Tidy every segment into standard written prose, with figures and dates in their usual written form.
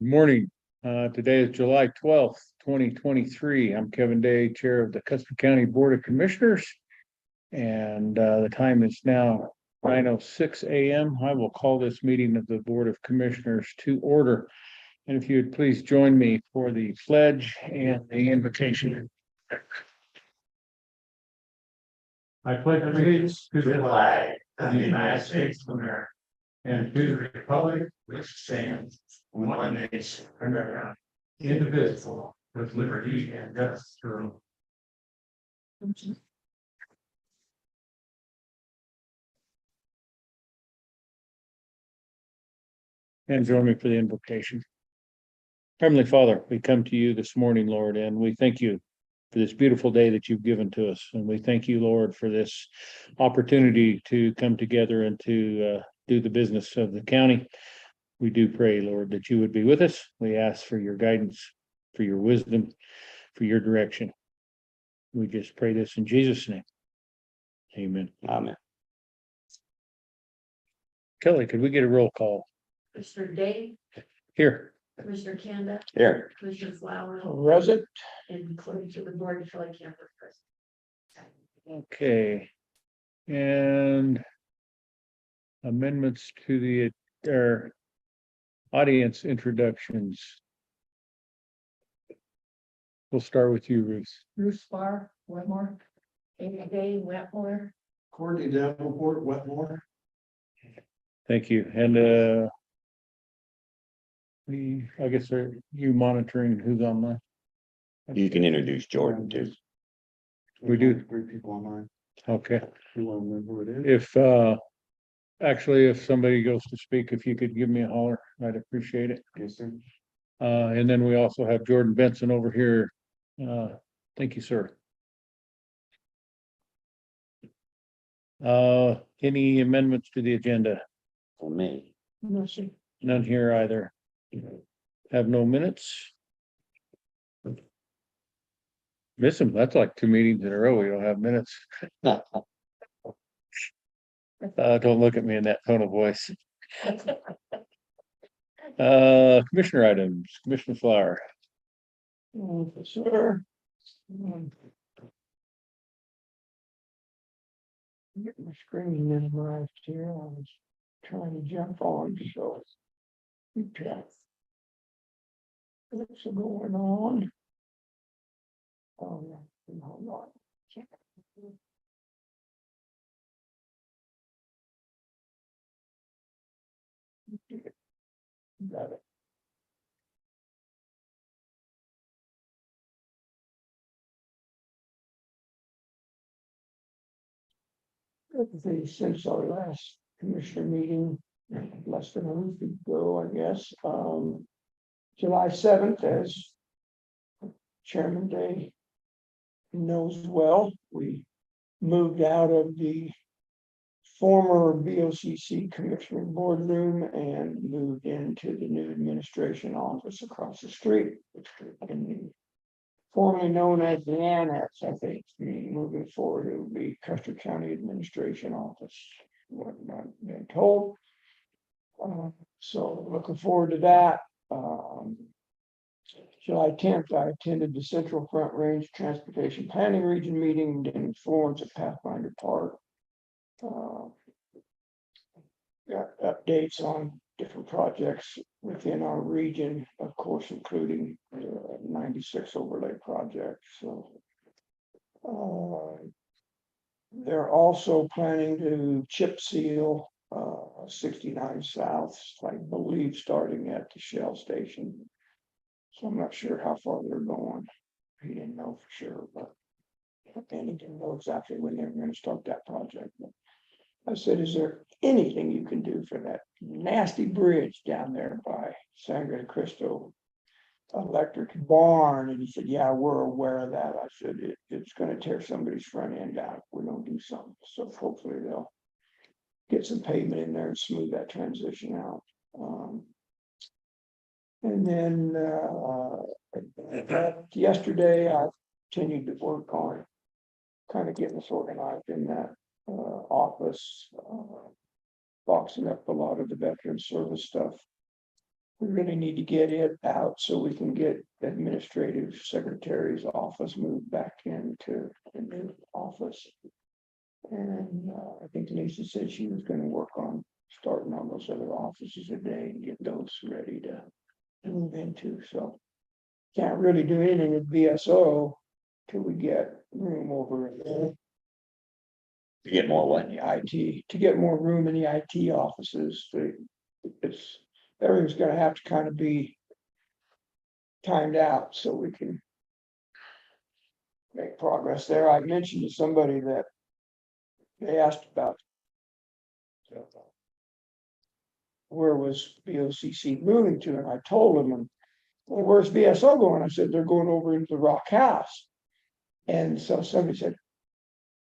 Good morning. Today is July 12th, 2023. I'm Kevin Day, Chair of the Custer County Board of Commissioners. And the time is now 9:06 a.m. I will call this meeting of the Board of Commissioners to order. And if you would please join me for the pledge and the invocation. I pledge allegiance to the flag of the United States of America and to the republic which stands one nation under God, indivisible, with liberty and justice for all. And join me for the invocation. Heavenly Father, we come to you this morning, Lord, and we thank you for this beautiful day that you've given to us. And we thank you, Lord, for this opportunity to come together and to do the business of the county. We do pray, Lord, that you would be with us. We ask for your guidance, for your wisdom, for your direction. We just pray this in Jesus' name. Amen. Amen. Kelly, could we get a roll call? Commissioner Day, Here. Commissioner Kanda, Here. Commissioner Flower, Present. and according to the board, Kelly Camper present. Okay. And amendments to the audience introductions. We'll start with you, Ruth. Bruce Spar, Wetmore, Amy Day, Wetmore, Courtney Davenport, Wetmore. Thank you. And I guess are you monitoring who's online? You can introduce Jordan too. We do. 3 people online. Okay. You want to remember who it is? If actually, if somebody goes to speak, if you could give me a holler, I'd appreciate it. Yes, sir. And then we also have Jordan Benson over here. Thank you, sir. Any amendments to the agenda? For me. None here either. Have no minutes. Miss them. That's like 2 meetings in a row. We don't have minutes. Don't look at me in that tone of voice. Commissioner items, Commissioner Flower. Sir. Get my screen minimized here. I was trying to jump on, so. Okay. What's going on? Oh, yeah, hold on. Got it. Since our last commissioner meeting, less than a week ago, I guess, July 7th, as Chairman Day knows well, we moved out of the former BOCC commissioner boardroom and moved into the new administration office across the street, which can be formerly known as the annex. I think moving forward, it will be Custer County Administration Office, what I've been told. So looking forward to that. July 10th, I attended the Central Front Range Transportation Planning Region meeting in Florence at Pathfinder Park. Got updates on different projects within our region, of course, including the 96 overlay project. So they're also planning to chip seal 69 South, I believe, starting at the Shell station. So I'm not sure how far they're going. He didn't know for sure, but and he didn't know exactly when they were going to start that project. But I said, is there anything you can do for that nasty bridge down there by Sangre de Cristo Electric Barn? And he said, yeah, we're aware of that. I said, it's going to tear somebody's front end out if we don't do something. So hopefully they'll get some pavement in there and smooth that transition out. And then yesterday I continued to work on kind of getting us organized in that office, boxing up a lot of the veteran service stuff we really need to get it out so we can get administrative secretary's office moved back into the new office. And I think Lisa said she was gonna work on starting on those other offices today and get those ready to move into, so. Can't really do anything with BSO till we get room over in You get more what? the IT, to get more room in the IT offices. It's, everything's gonna have to kind of be timed out so we can make progress there. I mentioned to somebody that they asked about where was BOCC moving to, and I told them, and well, where's BSO going? I said, they're going over into the Rock House. And so somebody said,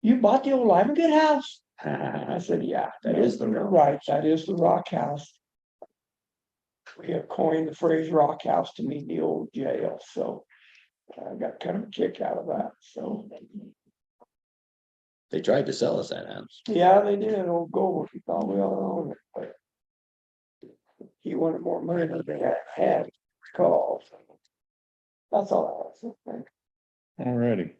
you bought the old Livengood house? I said, yeah, that is the right, that is the Rock House. We have coined the phrase Rock House to mean the old jail, so I got kind of a kick out of that, so. They tried to sell us that house. Yeah, they did, old Gold, he thought we all owned it, but he wanted more money than they had called. That's all I was saying. Alrighty.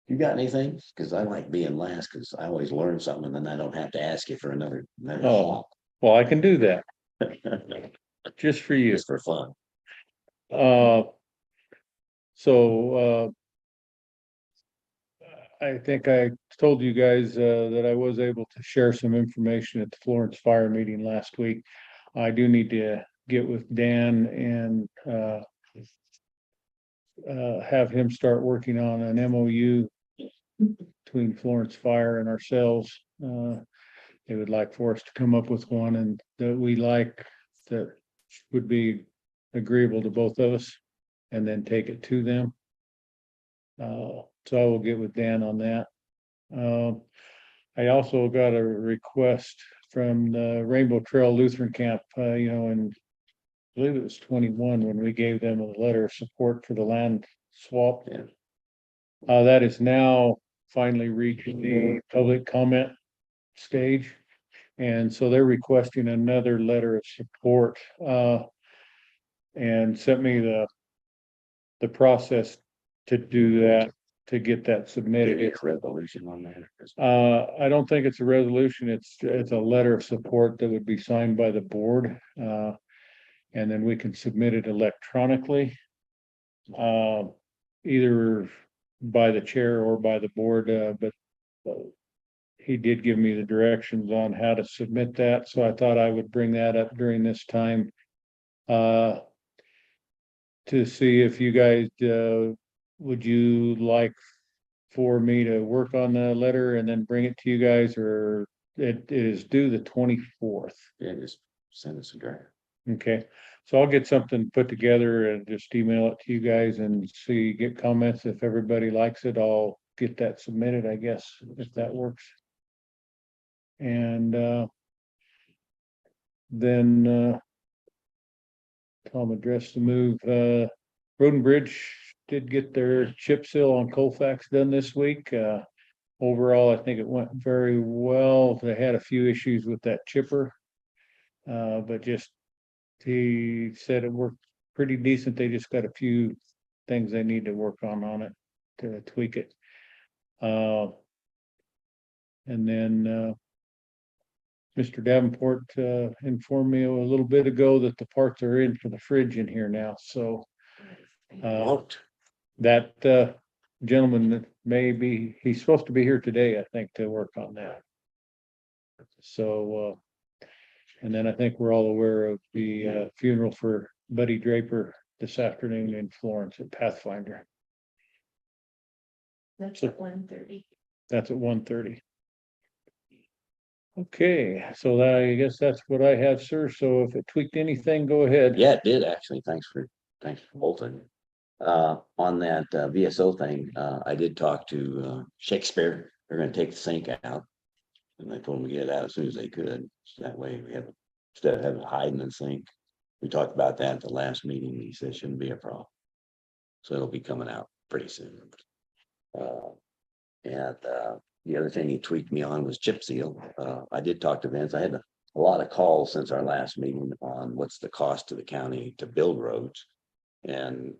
You got anything? Cause I like being last, cause I always learn something and then I don't have to ask you for another. Oh, well, I can do that just for you. Just for fun. So I think I told you guys that I was able to share some information at the Florence Fire meeting last week. I do need to get with Dan and have him start working on an MOU between Florence Fire and ourselves. They would like for us to come up with one and that we like, that would be agreeable to both of us, and then take it to them. So I will get with Dan on that. I also got a request from the Rainbow Trail Lutheran Camp, and I believe it was 21 when we gave them a letter of support for the land swap. Yeah. That is now finally reaching the public comment stage. And so they're requesting another letter of support, and sent me the process to do that, to get that submitted. Maybe a resolution on that. I don't think it's a resolution. It's a letter of support that would be signed by the board. And then we can submit it electronically. Either by the chair or by the board, but he did give me the directions on how to submit that, so I thought I would bring that up during this time. To see if you guys, would you like for me to work on the letter and then bring it to you guys, or it is due the 24th. Yeah, just send us a draft. Okay, so I'll get something put together and just email it to you guys and see, get comments. If everybody likes it, I'll get that submitted, I guess, if that works. And then Tom addressed the move. Road and Bridge did get their chip seal on Colfax done this week. Overall, I think it went very well. They had a few issues with that chipper. But just, he said it worked pretty decent. They just got a few things they need to work on it to tweak it. And then Mr. Davenport informed me a little bit ago that the parts are in for the fridge in here now, so that gentleman that he's supposed to be here today, I think, to work on that. So and then I think we're all aware of the funeral for Buddy Draper this afternoon in Florence at Pathfinder. That's at 1:30. That's at 1:30. Okay, so I guess that's what I have, sir. So if it tweaked anything, go ahead. Yeah, it did actually. Thanks for bolting. On that VSO thing, I did talk to Shakespeare. They're gonna take the sink out. And I told them to get it out as soon as they could. So that way we have, instead of having to hide in the sink. We talked about that at the last meeting. He said it shouldn't be a problem. So it'll be coming out pretty soon. And the other thing he tweaked me on was chip seal. I did talk to Vince. I had to a lot of calls since our last meeting on what's the cost to the county to build roads. And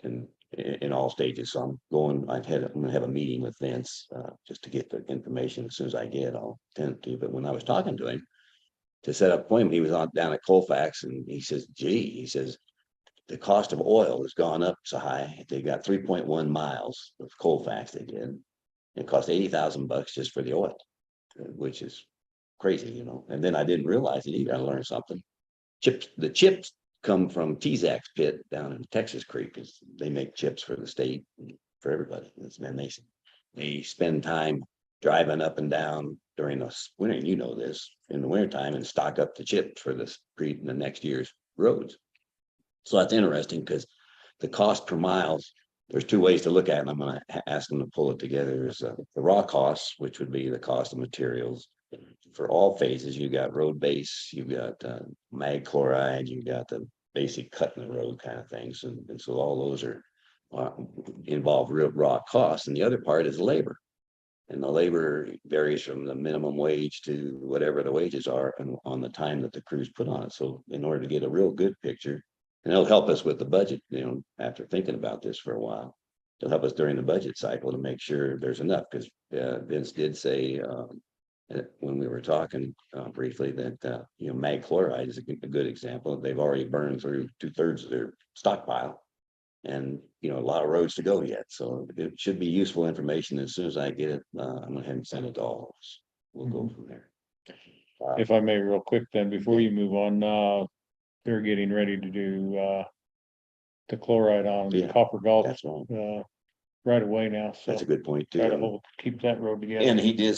in all stages, so I'm gonna have a meeting with Vince, just to get the information. As soon as I get it, I'll tend to, but when I was talking to him to set up an appointment, he was down at Colfax, and he says, gee, he says, the cost of oil has gone up so high. They got 3.1 miles of Colfax they did. It cost $80,000 just for the oil, which is crazy, you know. And then I didn't realize it either. I learned something. The chips come from T-Zack's pit down in Texas Creek. They make chips for the state, for everybody. And they spend time driving up and down during the winter. You know this, in the wintertime, and stock up the chips for the next year's roads. So that's interesting because the cost per miles, there's two ways to look at it. And I'm going to ask them to pull it together. There's the raw costs, which would be the cost of materials. For all phases, you got road base, you've got mag chloride, you've got the basic cut in the road kind of things. And so all those are involve real raw costs. And the other part is labor. And the labor varies from the minimum wage to whatever the wages are and on the time that the crews put on it. So in order to get a real good picture, and it'll help us with the budget, you know, after thinking about this for a while, it'll help us during the budget cycle to make sure there's enough. Because Vince did say when we were talking briefly that, you know, mag chloride is a good example. They've already burned through 2/3 of their stockpile, and, you know, a lot of roads to go yet. So it should be useful information. As soon as I get it, I'm gonna have him send it to all of us. We'll go from there. If I may, real quick then, before you move on, they're getting ready to do the chloride on Yeah, Copper Gulch That's one. right away now, so That's a good point try to too. keep that road together. And he did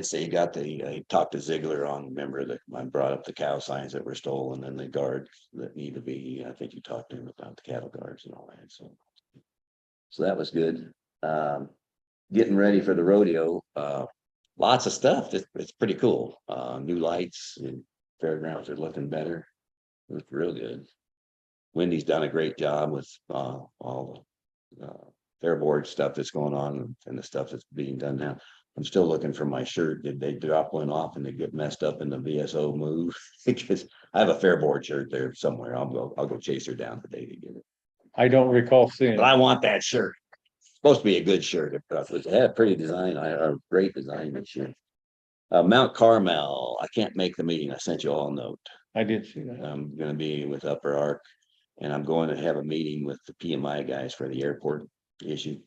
say he got he talked to Ziegler on, remember that I brought up the cow signs that were stolen and the guards that need to be, I think you talked to him about the cattle guards and all that, so that was good. Getting ready for the rodeo, lots of stuff. It's pretty cool. New lights and fairgrounds are looking better. It was real good. Wendy's done a great job with all the fair board stuff that's going on and the stuff that's being done now. I'm still looking for my shirt. Did they drop one off and they get messed up in the VSO move? Because I have a fair board shirt there somewhere. I'll go chase her down today to get it. I don't recall seeing But it. I want that shirt. Supposed to be a good shirt. It had a pretty design, a great design this year. Mount Carmel, I can't make the meeting. I sent you all a note. I did see that. I'm gonna be with Upper Ark, and I'm going to have a meeting with the PMI guys for the airport issue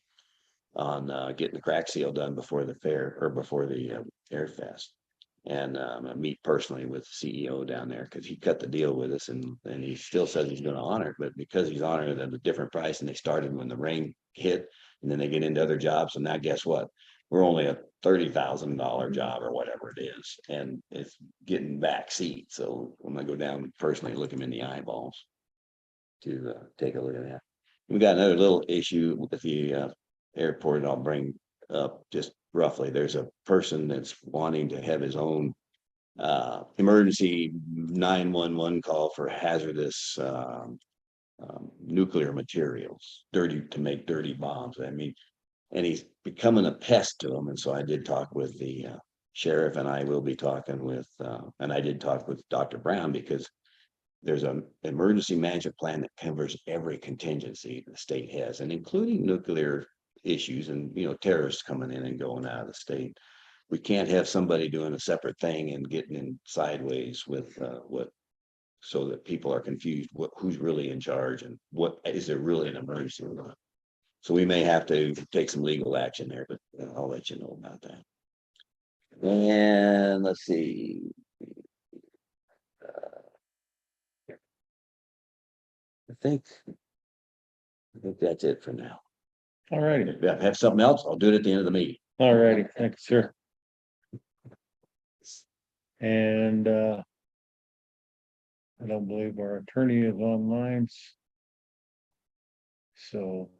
on getting the crack seal done before the fair or before the Air Fest. And I'm gonna meet personally with the CEO down there because he cut the deal with us, and he still says he's gonna honor it, but because he's honoring it at a different price, and they started when the rain hit, and then they get into other jobs, and now guess what? We're only a $30,000 job or whatever it is, and it's getting back seat. So I'm gonna go down personally, look him in the eyeballs to take a look at that. We got another little issue with the airport. I'll bring up just roughly. There's a person that's wanting to have his own emergency 911 call for hazardous nuclear materials, to make dirty bombs. I mean, and he's becoming a pest to them. And so I did talk with the sheriff, and I will be talking with, and I did talk with Dr. Brown, because there's an emergency management plan that covers every contingency the state has, and including nuclear issues and, you know, terrorists coming in and going out of the state. We can't have somebody doing a separate thing and getting in sideways with so that people are confused who's really in charge and what is there really an emergency or not. So we may have to take some legal action there, but I'll let you know about that. And let's see. I think that's it for now. All righty, If I have something else, I'll do it at the end of the meeting. all righty, thank you, sir. And I don't believe our attorney is online. So,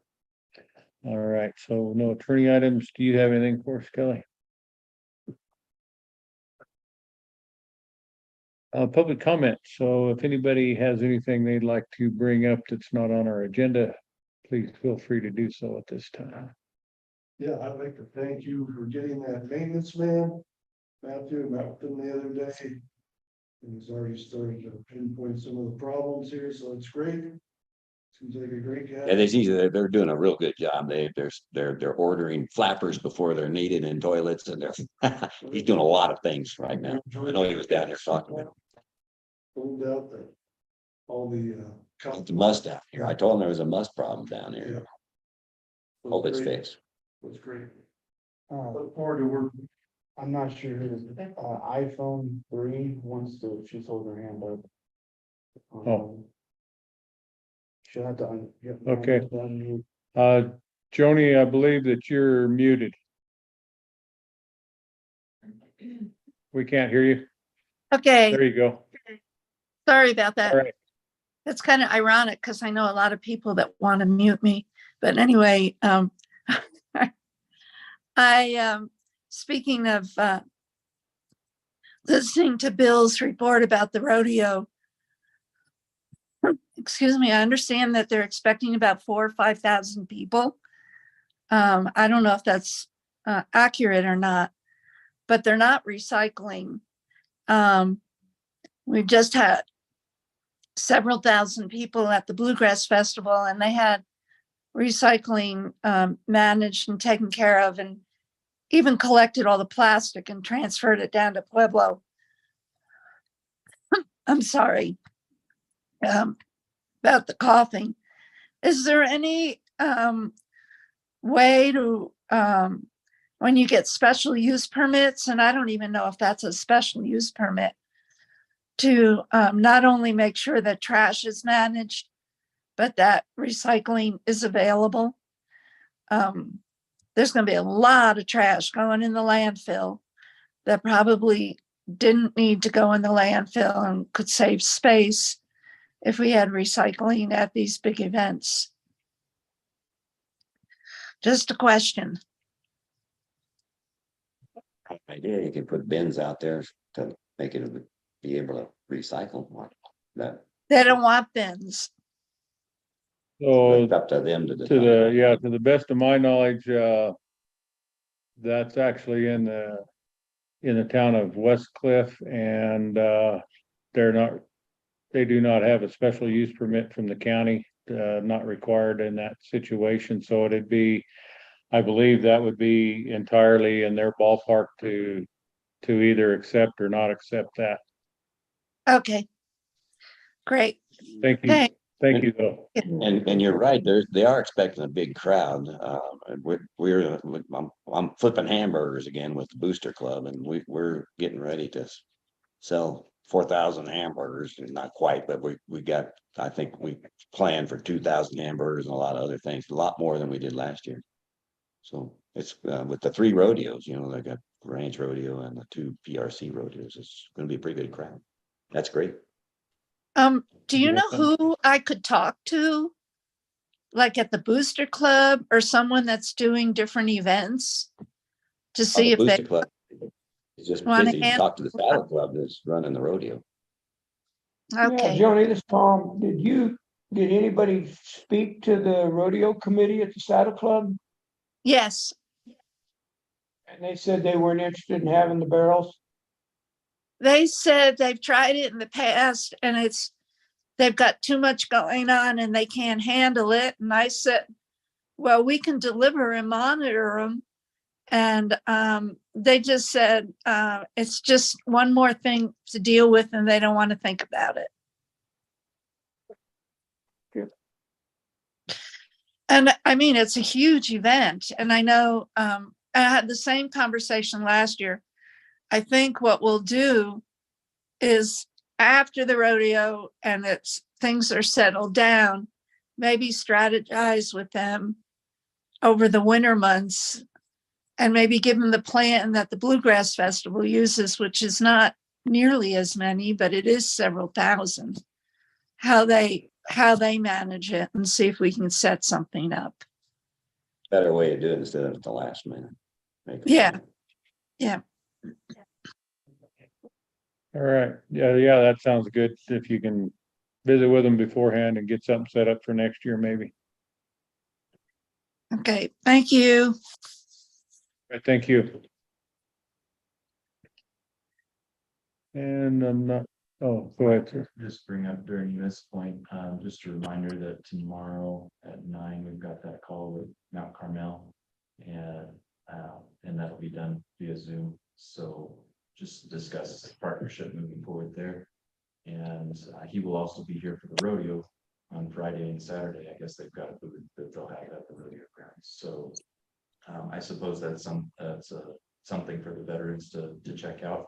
all right, so no attorney items. Do you have anything for us, Kelly? Public comment. So if anybody has anything they'd like to bring up that's not on our agenda, please feel free to do so at this time. Yeah, I'd like to thank you for getting that maintenance man. Matthew, met with him the other day. And he's already started to pinpoint some of the problems here, so it's great. Seems like a great guy. Yeah, they're doing a real good job. They're ordering flappers before they're needed in toilets and he's doing a lot of things right now. I know he was down there talking about Pulled out all the. the must down here. I told him there was a must problem down Yeah. here. Hope it's fixed. Was great. Look forward to work. I'm not sure who this, iPhone 3 wants to, she's holding her hand up. Oh. She'll have to. Okay. Unmute. Joni, I believe that you're muted. We can't hear you. Okay, There you go. sorry about that. All right. It's kind of ironic because I know a lot of people that want to mute me. But anyway, speaking of listening to Bill's report about the rodeo, excuse me, I understand that they're expecting about 4,000 or 5,000 people. I don't know if that's accurate or not, but they're not recycling. We've just had several thousand people at the Bluegrass Festival, and they had recycling managed and taken care of, and even collected all the plastic and transferred it down to Pueblo. I'm sorry about the coughing. Is there any way to, when you get special use permits, and I don't even know if that's a special use permit, to not only make sure that trash is managed, but that recycling is available? There's going to be a lot of trash going in the landfill that probably didn't need to go in the landfill and could save space if we had recycling at these big events. Just a question. Idea, you can put bins out there to make it be able to recycle that. They don't want bins. So It's up to them to to decide. the best of my knowledge, that's actually in the town of West Cliff, and they do not have a special use permit from the county, not required in that situation. So it'd be, I believe that would be entirely in their ballpark to either accept or not accept that. Okay, great. Thank you. Thanks. Thank you, though. And you're right, they are expecting a big crowd. I'm flipping hamburgers again with the Booster Club, and we're getting ready to sell 4,000 hamburgers, not quite, but we got, I think we planned for 2,000 hamburgers and a lot of other things, a lot more than we did last year. So it's with the 3 rodeos, they got Ranch Rodeo and the 2 PRC rodeos. It's going to be a pretty good crowd. That's great. Do you know who I could talk to? Like at the Booster Club or someone that's doing different events to see if Booster they Club is just wanna busy. hand- Talk to the Saddle Club that's running the rodeo. Okay. Yeah, Joni, this is Tom. Did anybody speak to the rodeo committee at the Saddle Club? Yes, And they said they weren't interested in having the barrels? they said they've tried it in the past and they've got too much going on and they can't handle it. And I said, well, we can deliver and monitor them. And they just said it's just one more thing to deal with and they don't want to think about it. Good. And I mean, it's a huge event. And I know I had the same conversation last year. I think what we'll do is after the rodeo and things are settled down, maybe strategize with them over the winter months and maybe give them the plan that the Bluegrass Festival uses, which is not nearly as many, but it is several thousand, how they manage it, and see if we can set something up. Better way to do it instead of at the last minute. Yeah. Yeah. All right. Yeah, that sounds good. If you can visit with them beforehand and get something set up for next year, maybe. Okay. Thank you. All right, thank you. And I'm not Oh, go ahead, sir. Just bring up during this point, just a reminder that tomorrow at 9, we've got that call with Mount Carmel. And that'll be done via Zoom, so just discuss partnership moving forward there. And he will also be here for the rodeo on Friday and Saturday. I guess they've got a booth that they'll have at the rodeo grounds, so. I suppose that's something for the veterans to check out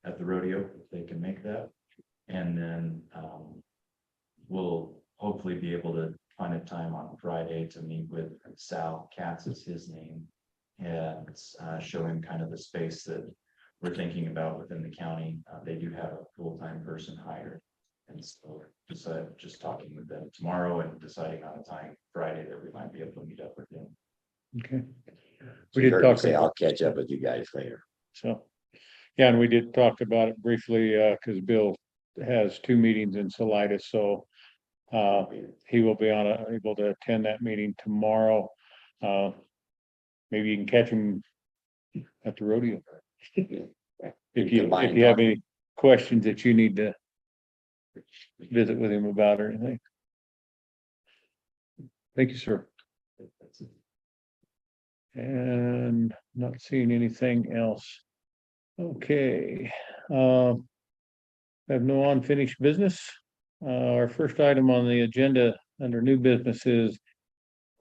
at the rodeo, if they can make that. And then we'll hopefully be able to find a time on Friday to meet with Sal Katz is his name. And show him kind of the space that we're thinking about within the county. They do have a full-time person hired. And so just talking with them tomorrow and deciding on a time Friday that we might be able to meet up with him. Okay. So We you did heard me talk say, about, I'll catch up with you guys later. so, yeah, and we did talk about it briefly, because Bill has 2 meetings in Salida, so he will be able to attend that meeting tomorrow. Maybe you can catch him at the rodeo. If you have any questions that you need to visit with him about or anything. Thank you, sir. And not seeing anything else. Okay. Have no unfinished business. Our first item on the agenda under new business is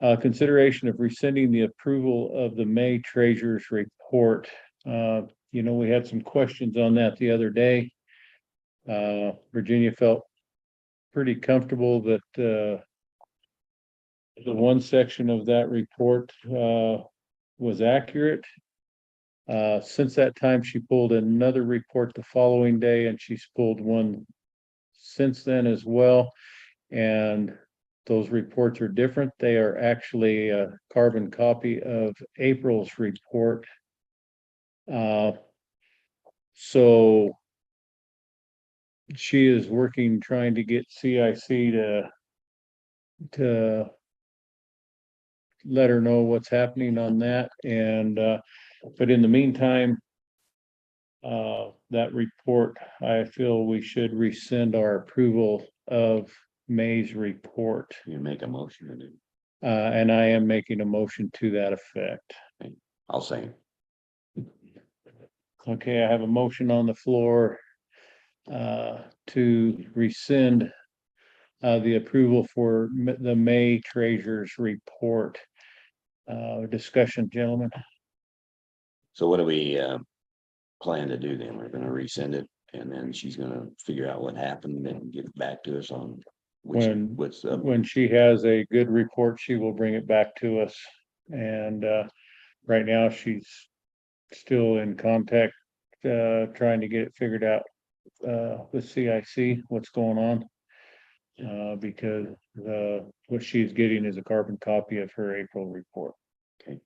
consideration of rescinding the approval of the May treasurer's report. We had some questions on that the other day. Virginia felt pretty comfortable that the one section of that report was accurate. Since that time, she pulled another report the following day, and she's pulled one since then as well. And those reports are different. They are actually a carbon copy of April's report. So she is working, trying to get CIC to let her know what's happening on that. And but in the meantime, that report, I feel we should rescind our approval of May's report. You make a motion to do. And I am making a motion to that effect. I'll say. Okay, I have a motion on the floor to rescind the approval for the May treasurer's report. Discussion, gentlemen. So what do we plan to do then? We're gonna resend it and then she's gonna figure out what happened and get back to us on what's up. When she has a good report, she will bring it back to us. And right now she's still in contact, trying to get it figured out with CIC, what's going on. Because what she's getting is a carbon copy of her April report. Okay.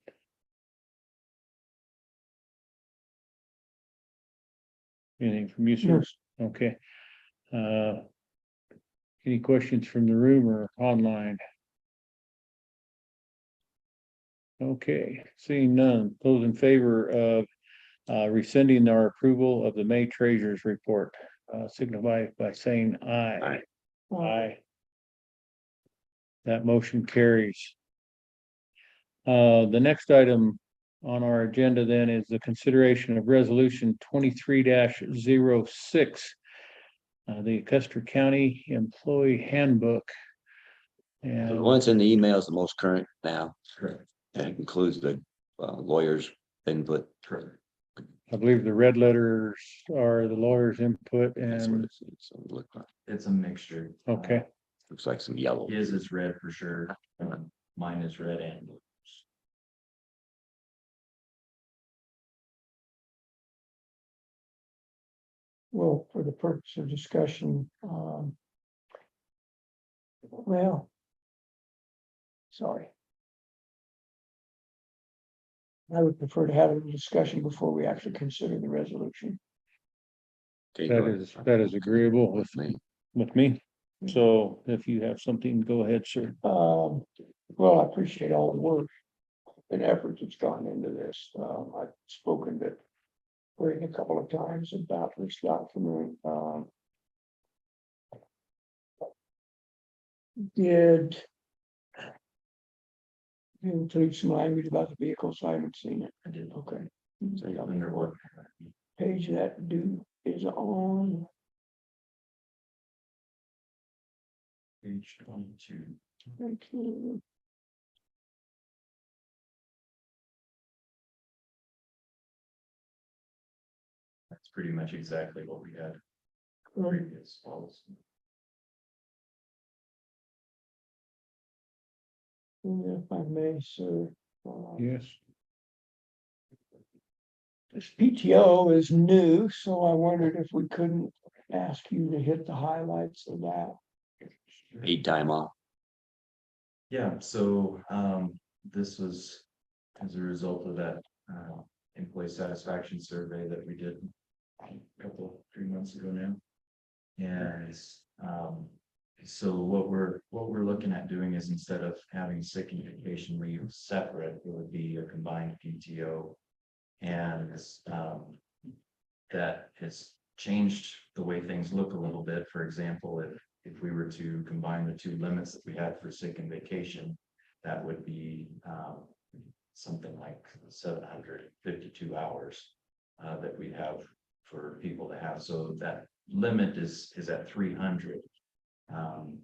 Anything from you, sir? Okay. Any questions from the room or online? Okay, seeing none. Those in favor of rescinding our approval of the May treasurer's report, signify by saying aye. Aye. Aye. That motion carries. The next item on our agenda then is the consideration of resolution 23-06. The Custer County Employee Handbook. The And ones in the email is the most current now. Correct. And it includes the lawyer's input. I believe the red letters are the lawyer's input That's what and, it's look like. It's a mixture. okay, Looks like some yellow. His is red for sure. Mine is red and blue. Well, for the purpose of discussion, well, sorry. I would prefer to have a discussion before we actually consider the resolution. Okay, go ahead. that is agreeable with Me. me. So if you have something, go ahead, sir. Well, I appreciate all the work and effort that's gone into this. I've spoken to Greg a couple of times about this document. did include some language about the vehicles. I haven't seen it. I did. Okay. So you under what? Page that do is on. Page 22. Thank you. That's pretty much exactly what we had Right. previous policy. If I may, sir. Yes. This PTO is new, so I wondered if we couldn't ask you to hit the highlights of that. Paid time off. Yeah, so this was as a result of that employee satisfaction survey that we did a couple, 3 months ago now. And so what we're looking at doing is instead of having sick and vacation leave separate, it would be a combined PTO. And that has changed the way things look a little bit. For example, if we were to combine the two limits that we had for sick and vacation, that would be something like 752 hours that we have for people to have. So that limit is at 300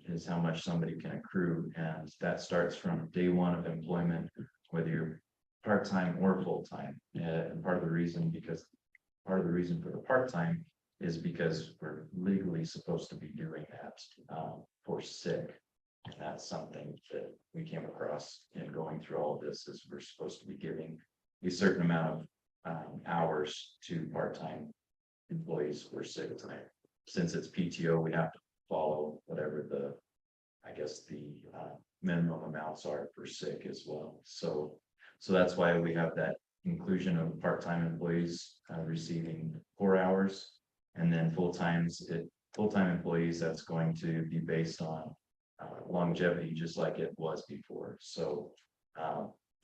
is how much somebody can accrue, and that starts from day one of employment, whether you're part-time or full-time. And part of the reason for the part-time is because we're legally supposed to be doing that for sick. And that's something that we came across in going through all of this, is we're supposed to be giving a certain amount of hours to part-time employees for sick time. Since it's PTO, we have to follow whatever the minimum amounts are for sick as well. So that's why we have that inclusion of part-time employees receiving 4 hours, and then full-time employees, that's going to be based on longevity, just like it was before. So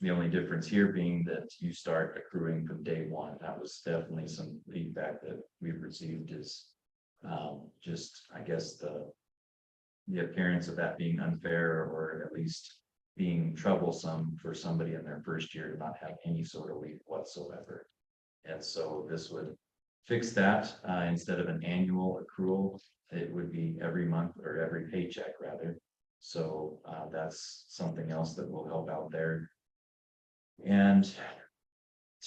the only difference here being that you start accruing from day one. That was definitely some feedback that we've received, is just, I guess, the appearance of that being unfair, or at least being troublesome for somebody in their first year to not have any sort of leave whatsoever. And so this would fix that. Instead of an annual accrual, it would be every month, or every paycheck rather. So that's something else that will help out there. And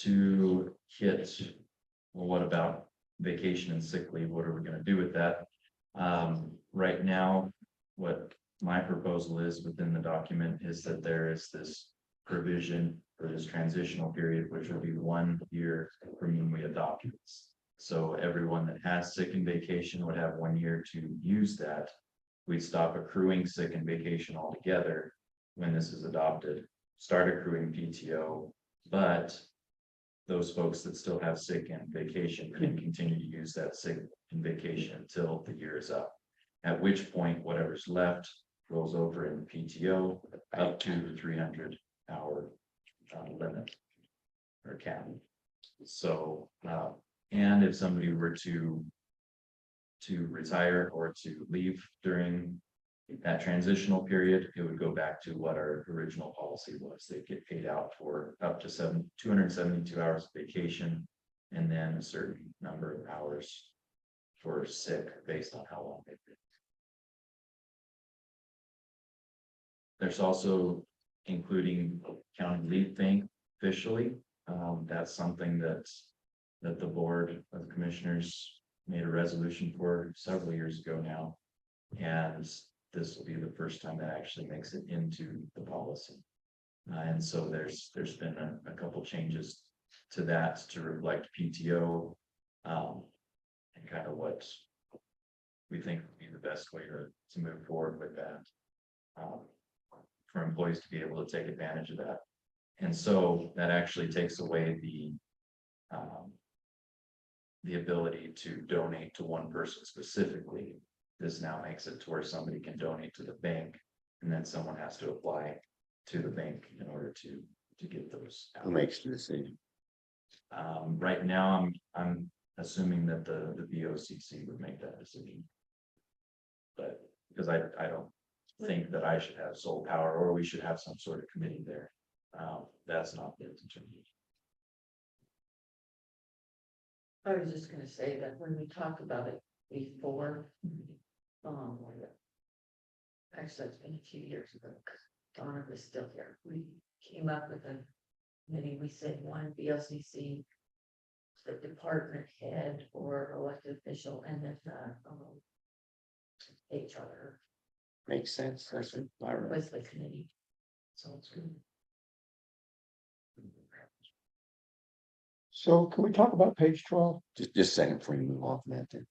to hit, well, what about vacation and sick leave? What are we going to do with that? Right now, what my proposal is within the document is that there is this provision for this transitional period, which will be 1 year from when we adopt this. So everyone that has sick and vacation would have 1 year to use that. We'd stop accruing sick and vacation altogether when this is adopted, start accruing PTO, but those folks that still have sick and vacation can continue to use that sick and vacation until the year is up. At which point, whatever's left rolls over in PTO up to the 300-hour limit or cap. So, and if somebody were to retire or to leave during that transitional period, it would go back to what our original policy was. They get paid out for up to 272 hours of vacation, and then a certain number of hours for sick based on how long they've been. There's also including county leave bank officially. That's something that the Board of Commissioners made a resolution for several years ago now. And this will be the first time that actually makes it into the policy. And so there's been a couple changes to that to reflect PTO and kind of what we think would be the best way to move forward with that. For employees to be able to take advantage of that. And so that actually takes away the ability to donate to one person specifically. This now makes it to where somebody can donate to the bank, and then someone has to apply to the bank in order to get those. Who makes the decision? Right now, I'm assuming that the BOCC would make that decision. But because I don't think that I should have sole power, or we should have some sort of committee there. That's not the intention. I was just gonna say that when we talked about it before, actually, it's been a few years ago, because Donna was still here. We came up with a committee, we said one BOCC, the department head or elected official, and then HR Makes sense. That's it. I remember. was the committee. So it's good. So can we talk about page 12? Just a second before you move on from that then.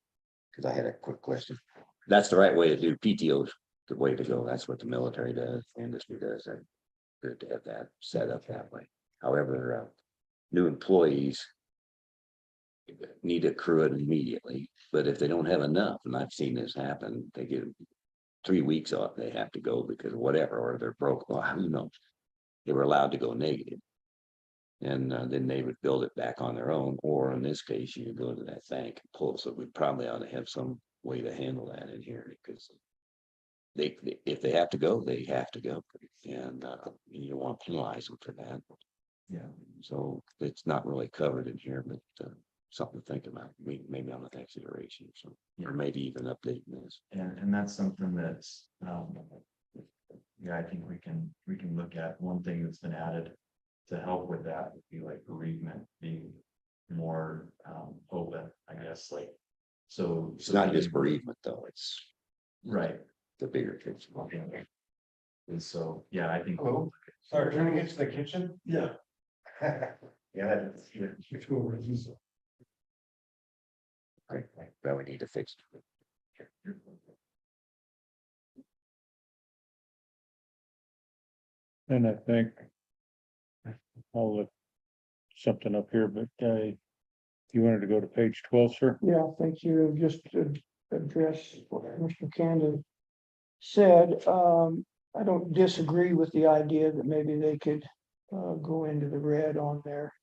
Cause I had a quick question. That's the right way to do PTO's the way to go. That's what the military does, industry does. And good to have that set up that way. However, new employees need to accrue it immediately, but if they don't have enough, and I've seen this happen, they get 3 weeks off, they have to go because of whatever, or they're broke, well, who knows? They were allowed to go negative. And then they would build it back on their own, or in this case, you go to that bank and pull, so we probably ought to have some way to handle that in here, because if they have to go, they have to go, and you don't want to penalize them for that. Yeah. So it's not really covered in here, but something to think about, maybe on the next iteration, so, or maybe even updating this. And that's something that's, yeah, I think we can look at. One thing that's been added to help with that would be like bereavement being more open, I guess, like, so. It's not just bereavement though, it's Right. the bigger picture. And so, yeah, I think. Hello? Sorry, trying to get to the kitchen? Yeah. Yeah. Let's go over to this. Right, but we need to fix it. And I think I'll look something up here, but you wanted to go to page 12, sir? Yeah, thank you. Just to address what Mr. Candid said, I don't disagree with the idea that maybe they could go into the red on their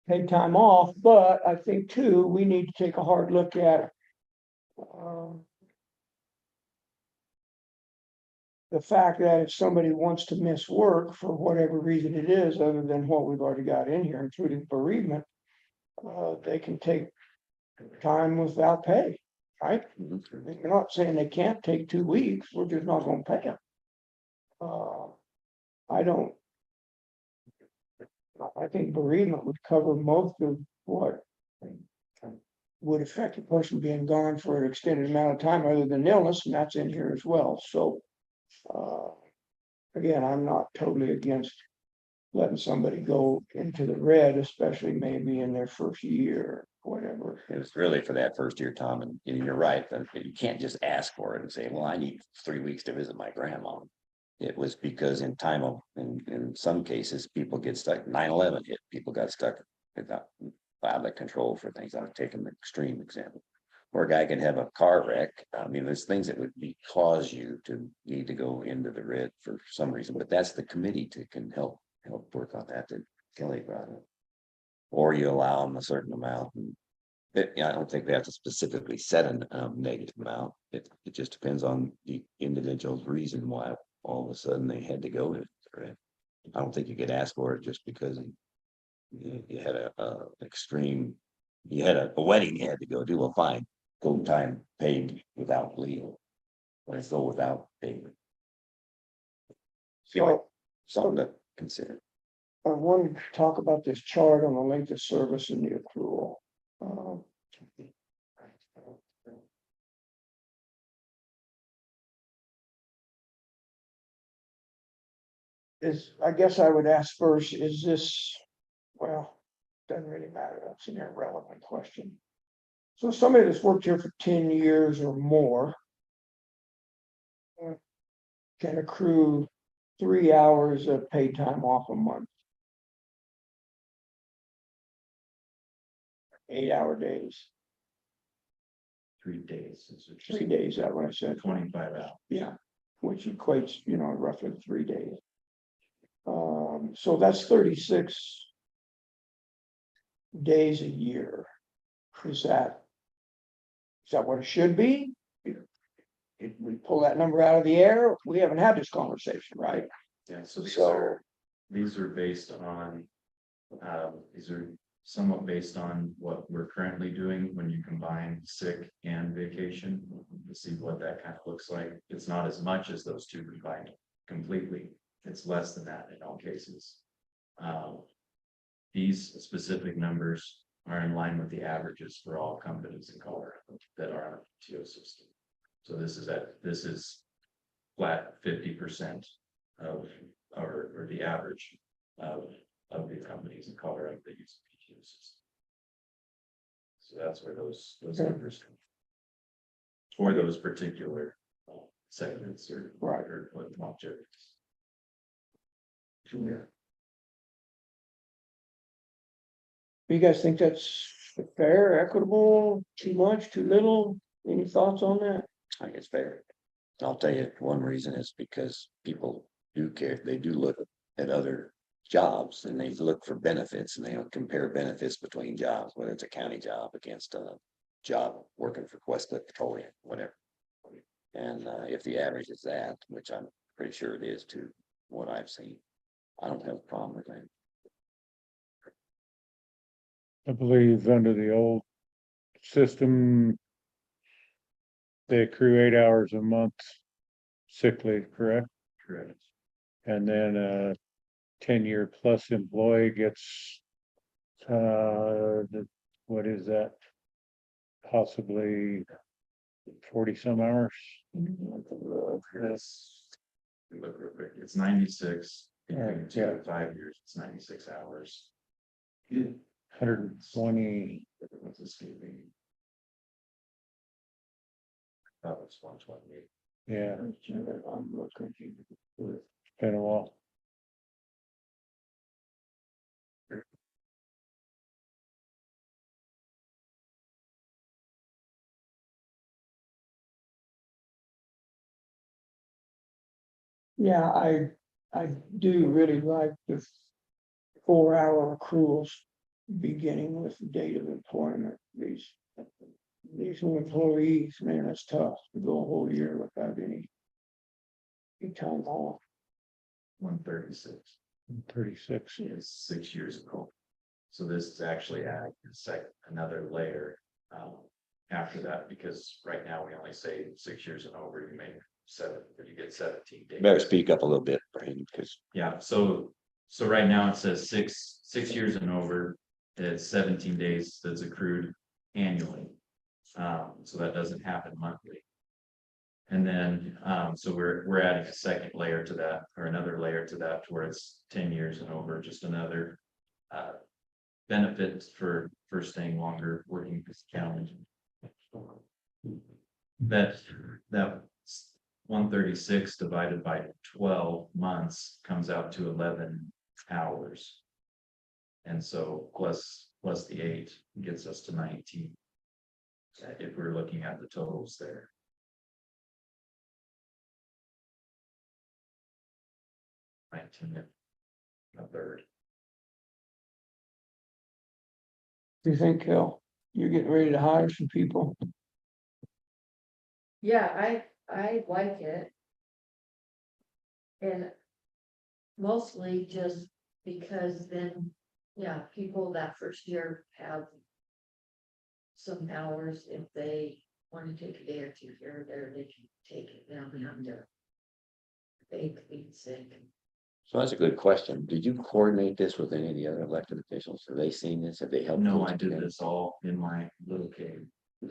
paid time off, but I think too, we need to take a hard look at the fact that if somebody wants to miss work for whatever reason it is, other than what we've already got in here, including bereavement, they can take time without pay, right? We're not saying they can't take 2 weeks, we're just not gonna pay them. I think bereavement would cover most of what would affect a person being gone for an extended amount of time other than illness, and that's in here as well, so. Again, I'm not totally against letting somebody go into the red, especially maybe in their first year, whatever. It was really for that first year, Tom, and you're right, but you can't just ask for it and say, well, I need 3 weeks to visit my grandma. It was because in in some cases, people get stuck, 9/11 hit, people got stuck without outlet control for things. I've taken an extreme example. Or a guy can have a car wreck. I mean, there's things that would cause you to need to go into the red for some reason, but that's the committee can help work on that Kelly brought up. Or you allow them a certain amount. I don't think they have to specifically set a negative amount. It just depends on the individual's reason why all of a sudden they had to go into the red. I don't think you could ask for it just because you had a wedding you had to go do. Well, fine, go time paid without leave. Let's go without payment. Anyway, something to consider. I wanted to talk about this chart on the length of service and the accrual. I guess I would ask first, is this, well, doesn't really matter, that's an irrelevant question. So somebody that's worked here for 10 years or more can accrue 3 hours of paid time off a month. 8-hour days, 3 days. 3 days, that what I said. 25 hours. Yeah, which equates, roughly 3 days. So that's 36 days a year. Is that what it should be? Did we pull that number out of the air? We haven't had this conversation, right? Yeah, so So, these are based on, these are somewhat based on what we're currently doing when you combine sick and vacation. To see what that kind of looks like. It's not as much as those two combined completely. It's less than that in all cases. These specific numbers are in line with the averages for all companies in Colorado that are on a PTO system. So this is flat 50% of, or the average of the companies in Colorado that use a PTO system. So that's where those Okay. numbers come. For those particular segments or Right. or objectives. do you guys think that's fair, equitable, too much, too little? Any thoughts on that? I think it's fair. I'll tell you, one reason is because people do care, they do look at other jobs and they look for benefits and they don't compare benefits between jobs, whether it's a county job against a job working for Westcliff Petroleum, whatever. And if the average is that, which I'm pretty sure it is to what I've seen, I don't have a problem with that. I believe under the old system, they accrue 8 hours a month sick leave, correct? Correct. And then a 10-year plus employee gets, what is that? Possibly 40 some hours. Yes. Look real quick, it's 96, between Yeah. 2 and 5 years, it's 96 hours. 120. What's escaping? That was 128. Yeah, I'm looking. it's been a while. Yeah, I do really like the 4-hour accruals beginning with the date of employment. These new employees, man, it's tough to go a whole year without any time off. 136 36. is 6 years ago. So this is actually adding another layer after that, because right now we only say 6 years and over, you make 7, but you get 17 days. Better speak up a little bit, Brandon, because Yeah, so right now it says six years and over, it's 17 days that's accrued annually. So that doesn't happen monthly. And then, so we're adding a second layer to that, or another layer to that, to where it's 10 years and over, just another benefit for staying longer, working this county. That 136 divided by 12 months comes out to 11 hours. And so plus the 8 gets us to 19. If we're looking at the totals there. 19 and a third. Do you think, you're getting ready to hire some people? Yeah, I like it. And mostly just because then, yeah, people that first year have some hours if they want to take a day or two here or there, they can take it. They don't have to fake being sick. so that's a good question. Did you coordinate this with any of the other elected officials? Have they seen this? Have they helped? No, put I it did together? this all in my little cave.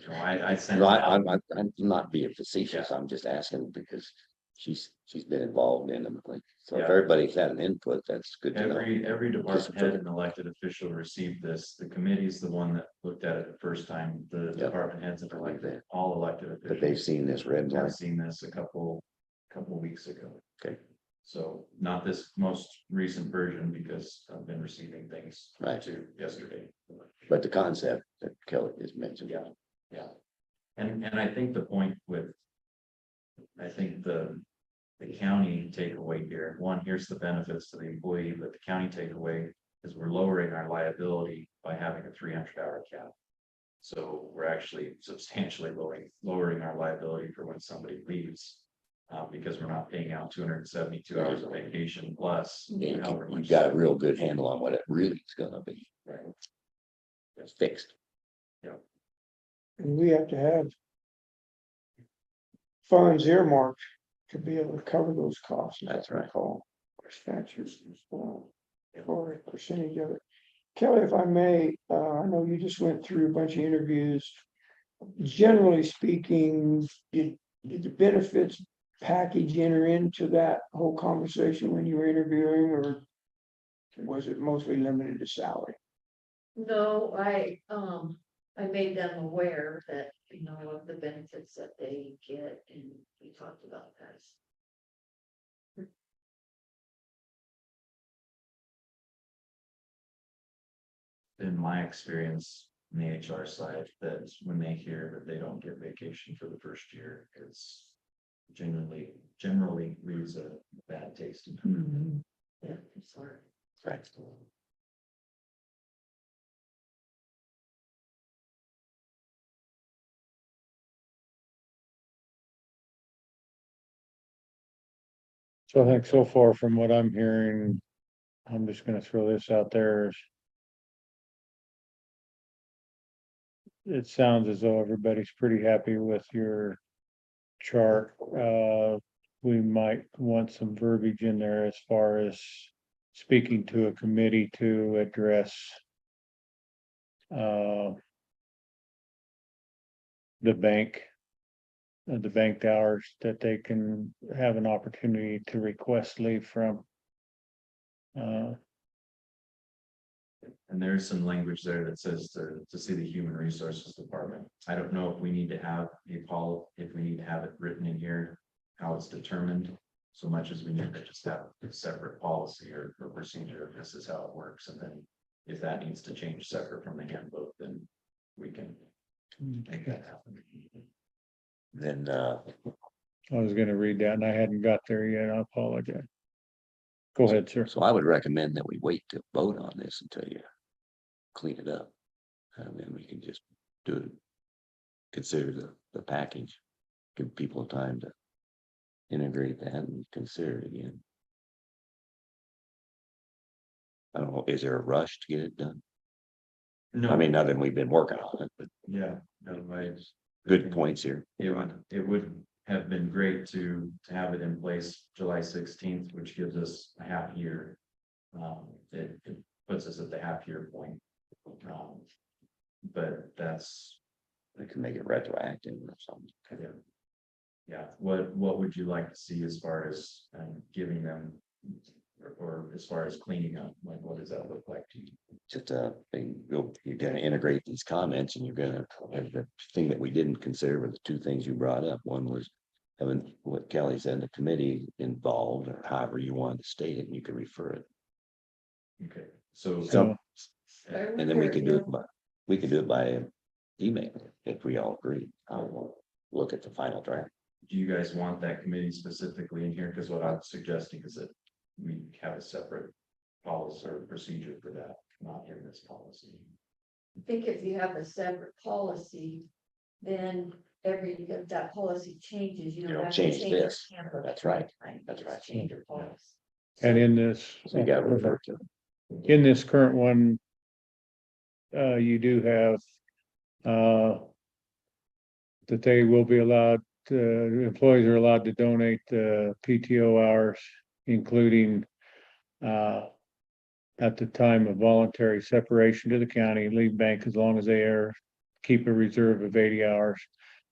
So I sent. No, it out. I'm not being facetious. I'm just asking because she's been involved intimately. So if Yeah. everybody's had an input, that's good to know. Every department Just head for- and elected official received this. The committee's the one that looked at it the first time. The Yep. department heads and I like that. all elected But they've officials seen this red line. have seen this a couple weeks ago. Okay. So not this most recent version, because I've been receiving things Right. to yesterday. But the concept that Kelly has mentioned. Yeah, yeah. And I think the point with, I think the county takeaway here, one, here's the benefits to the employee, but the county takeaway is we're lowering our liability by having a 300-hour cap. So we're actually substantially lowering our liability for when somebody leaves. Because we're not paying out 272 hours of vacation plus. And however you've much- got a real good handle on what it really is gonna be. Right. It's fixed. And we have to have funds earmarked to be able to cover those costs. as I That's right. recall, or statutes, or a percentage of it. Kelly, if I may, I know you just went through a bunch of interviews. Generally speaking, did the benefits package enter into that whole conversation when you were interviewing, or was it mostly limited to salary? No, I made them aware that, you know, of the benefits that they get, and we talked about that. In my experience, in the HR side, that when they hear that they don't get vacation for the first year, it's generally leaves a bad taste in their mouth. Yeah, I'm sorry. Right. So I think so far from what I'm hearing, I'm just gonna throw this out there. It sounds as though everybody's pretty happy with your chart. We might want some verbiage in there as far as speaking to a committee to address the banked hours that they can have an opportunity to request leave from. And there's some language there that says to see the human resources department. I don't know if we need to have if we need to have it written in here, how it's determined. So much as we need to just have a separate policy or procedure, this is how it works, and then if that needs to change separate from the handbook, then we can make that happen. Then, I was gonna read that and I hadn't got there yet. I apologize. Go ahead, sir. so I would recommend that we wait to vote on this until you clean it up. And then we can just do it. Consider the package, give people time to integrate that and consider it again. I don't know, is there a rush to get it done? No, I mean, nothing, we've been working on it, but yeah, no, good points here. it would have been great to have it in place July 16th, which gives us a half year. It puts us at the half year point. But that's, We can make it retroactive or something. yeah, what would you like to see as far as giving them? Or as far as cleaning up, like what does that look like to you? Just you're gonna integrate these comments and you're gonna, the thing that we didn't consider were the two things you brought up. One was having what Kelly said, the committee involved, or however you wanted to state it, and you could refer it. Okay, so. So, and then we could do it by email if we all agree. I'll look at the final draft. Do you guys want that committee specifically in here? Because what I'm suggesting is that we have a separate policy or procedure for that, not in this policy. I think if you have a separate policy, then if that policy changes, you You don't don't have to change change your this. handbook. That's right. That's That's right. Change your policy. And in this. So you gotta refer to it. In this current one, you do have, that they will be allowed, employees are allowed to donate, PTO hours, including, at the time of voluntary separation to the county, leave bank as long as they keep a reserve of 80 hours.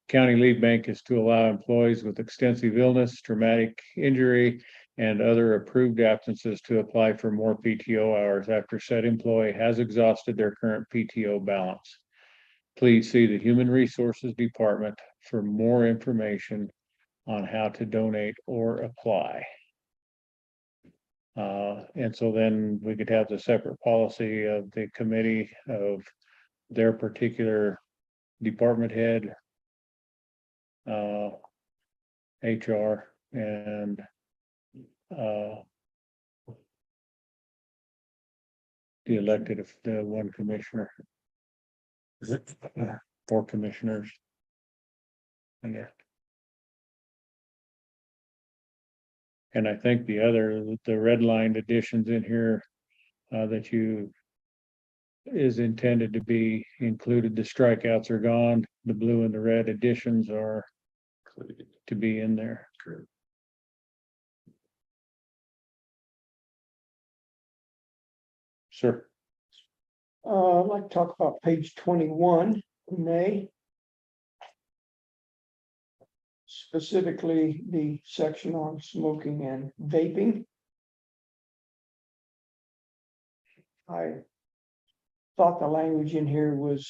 County leave bank is to allow employees with extensive illness, traumatic injury, and other approved absences to apply for more PTO hours after said employee has exhausted their current PTO balance. Please see the Human Resources Department for more information on how to donate or apply. And so then we could have the separate policy of the committee of their particular department head, HR, and the one commissioner. for commissioners. Yeah. And I think the red line additions in here, that you is intended to be included, the strikeouts are gone, the blue and the red additions are Included. to be in there. Correct. Sir, I'd like to talk about page 21, if we may. Specifically, the section on smoking and vaping. I thought the language in here was,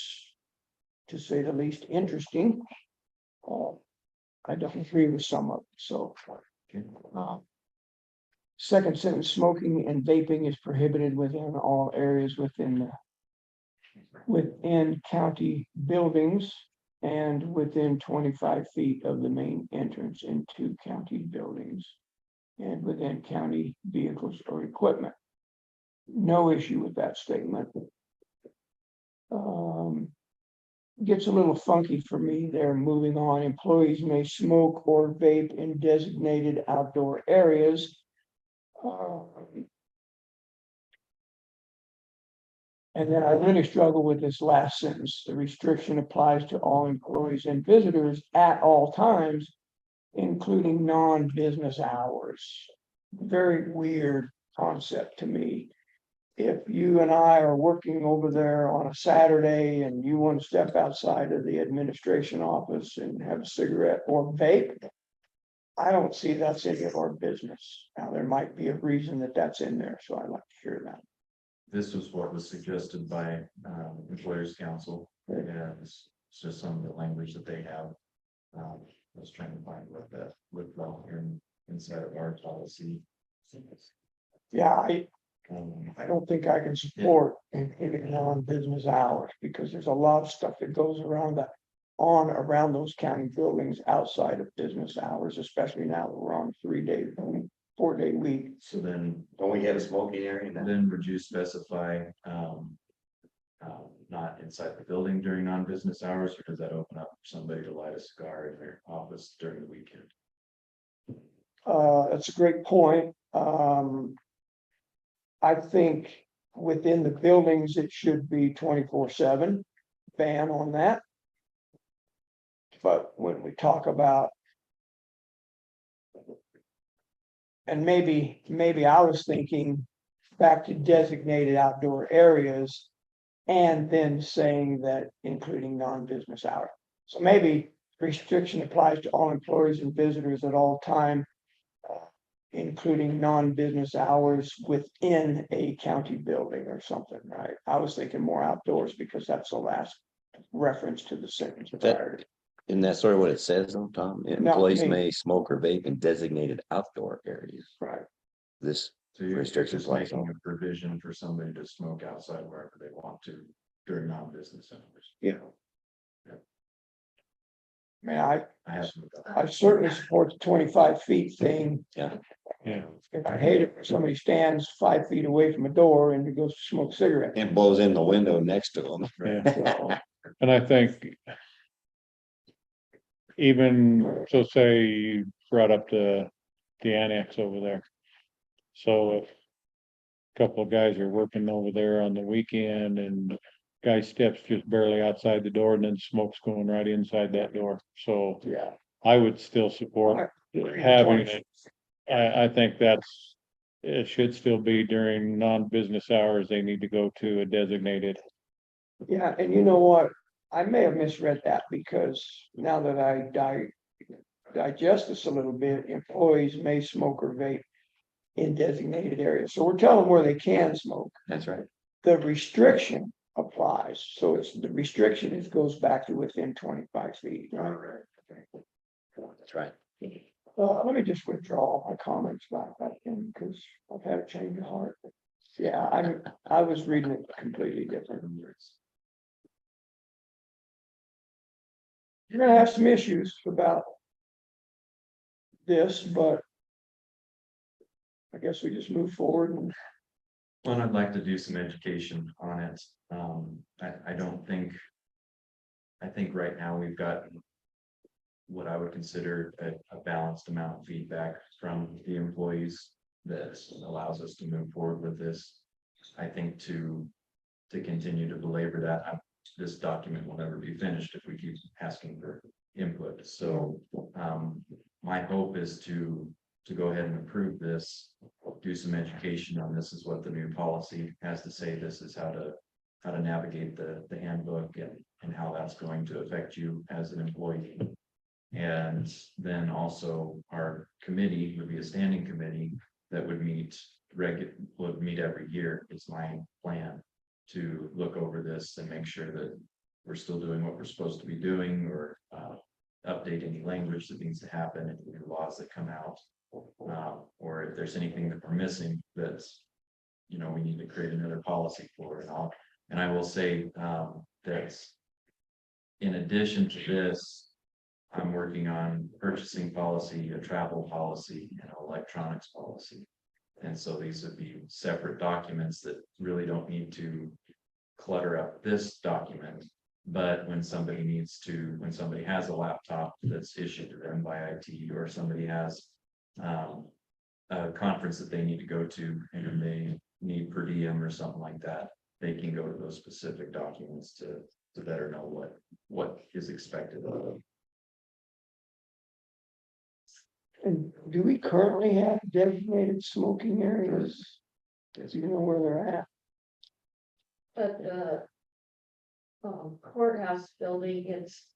to say the least, interesting. I don't agree with some of it, so. Second sentence, smoking and vaping is prohibited within all areas within county buildings and within 25 feet of the main entrance into county buildings and within county vehicles or equipment. No issue with that statement. Gets a little funky for me there. Moving on, employees may smoke or vape in designated outdoor areas. And then I really struggle with this last sentence. The restriction applies to all employees and visitors at all times, including non-business hours. Very weird concept to me. If you and I are working over there on a Saturday and you want to step outside of the administration office and have a cigarette or vape, I don't see that's any of our business. Now, there might be a reason that that's in there, so I'd like to hear that. This was what was suggested by Employers Council. Yeah, it's just some of the language that they have. I was trying to find what that looked like here inside of our policy. Yeah, I don't think I can support in non-business hours because there's a lot of stuff that goes around around those county buildings outside of business hours, especially now that we're on 4-day week. So then, Don't we have a smoking area now? then would you specify not inside the building during non-business hours, or does that open up for somebody to light a cigar in their office during the weekend? That's a great point. I think within the buildings, it should be 24/7 ban on that. But when we talk about, and maybe I was thinking back to designated outdoor areas and then saying that including non-business hours. So maybe restriction applies to all employees and visitors at all time, including non-business hours within a county building or something, right? I was thinking more outdoors because that's the last reference to the sentence prior to. Isn't that sort of what it says, though, Tom? Employees may smoke or vape in designated outdoor areas. Right. This, So you're Restrictions just like making a provision for somebody to smoke outside wherever they want to during non-business hours. Yeah. Yeah. Man, I have. I certainly support the 25 feet thing. yeah, yeah, If I hate it, when somebody stands 5 feet away from a door and goes to smoke cigarettes. and blows in the window next to them. yeah. And I think even, so say you brought up the annex over there. So if a couple of guys are working over there on the weekend and guy steps just barely outside the door and then smoke's going right inside that door. So Yeah. I would still support having it. I think it should still be during non-business hours. They need to go to a designated. Yeah, and you know what? I may have misread that because now that I digest this a little bit, employees may smoke or vape in designated areas. So we're telling them where they can smoke. That's right. The restriction applies. So the restriction goes back to within 25 feet. Right. That's right. Let me just withdraw my comments back in because I've had a change of heart. Yeah, I was reading it completely different. You're gonna have some issues about this, but I guess we just move forward and Well, I'd like to do some education on it. I don't think I think right now we've got what I would consider a balanced amount of feedback from the employees that allows us to move forward with this. I think to continue to belabor that, this document will never be finished if we keep asking for input. So my hope is to go ahead and approve this, do some education on this is what the new policy has to say. This is how to navigate the handbook and how that's going to affect you as an employee. And then also our committee would be a standing committee that would meet every year is my plan, to look over this and make sure that we're still doing what we're supposed to be doing, or update any language that needs to happen, any new laws that come out. Or if there's anything that we're missing that's, we need to create another policy for. And I will say that in addition to this, I'm working on purchasing policy, a travel policy, and an electronics policy. And so these would be separate documents that really don't need to clutter up this document. But when somebody has a laptop that's issued to them by IT, or somebody has a conference that they need to go to and they need per diem or something like that, they can go to those specific documents to better know what is expected of them. And do we currently have designated smoking areas? Do you know where they're at? But the courthouse building, it's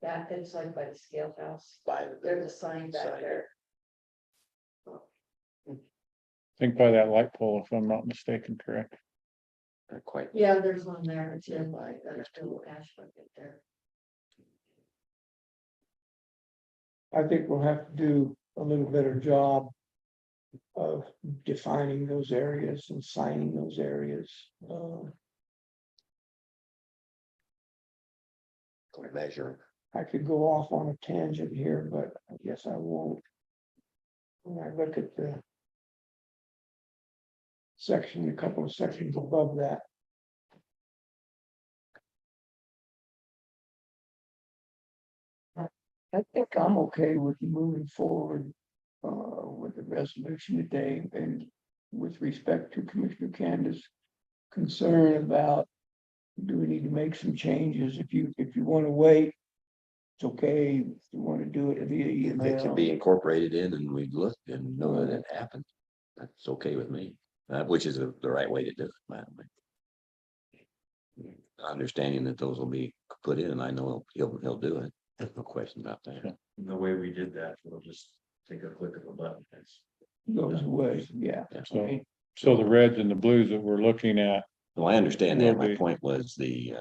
like by the scale house. There's a sign back there. I think by that light pole, if I'm not mistaken, correct? Not quite. Yeah, there's one there. It's in like that little ash bucket there. I think we'll have to do a little better job of defining those areas and signing those areas. Measure. I could go off on a tangent here, but I guess I won't. When I look at the section, a couple of sections above that. I think I'm okay with moving forward with the resolution today, and with respect to Commissioner Candace's concern about, do we need to make some changes? If you want to wait, it's okay. If you want to do it via If it can email. be incorporated in and we look and know that it happened, that's okay with me, which is the right way to do it, by the way. Understanding that those will be put in, and I know he'll do it. There's no question about that. The way we did that, we'll just take a click of a button. Goes away, yeah. So the reds and the blues that we're looking at, Well, I understand that. Will My be. point was the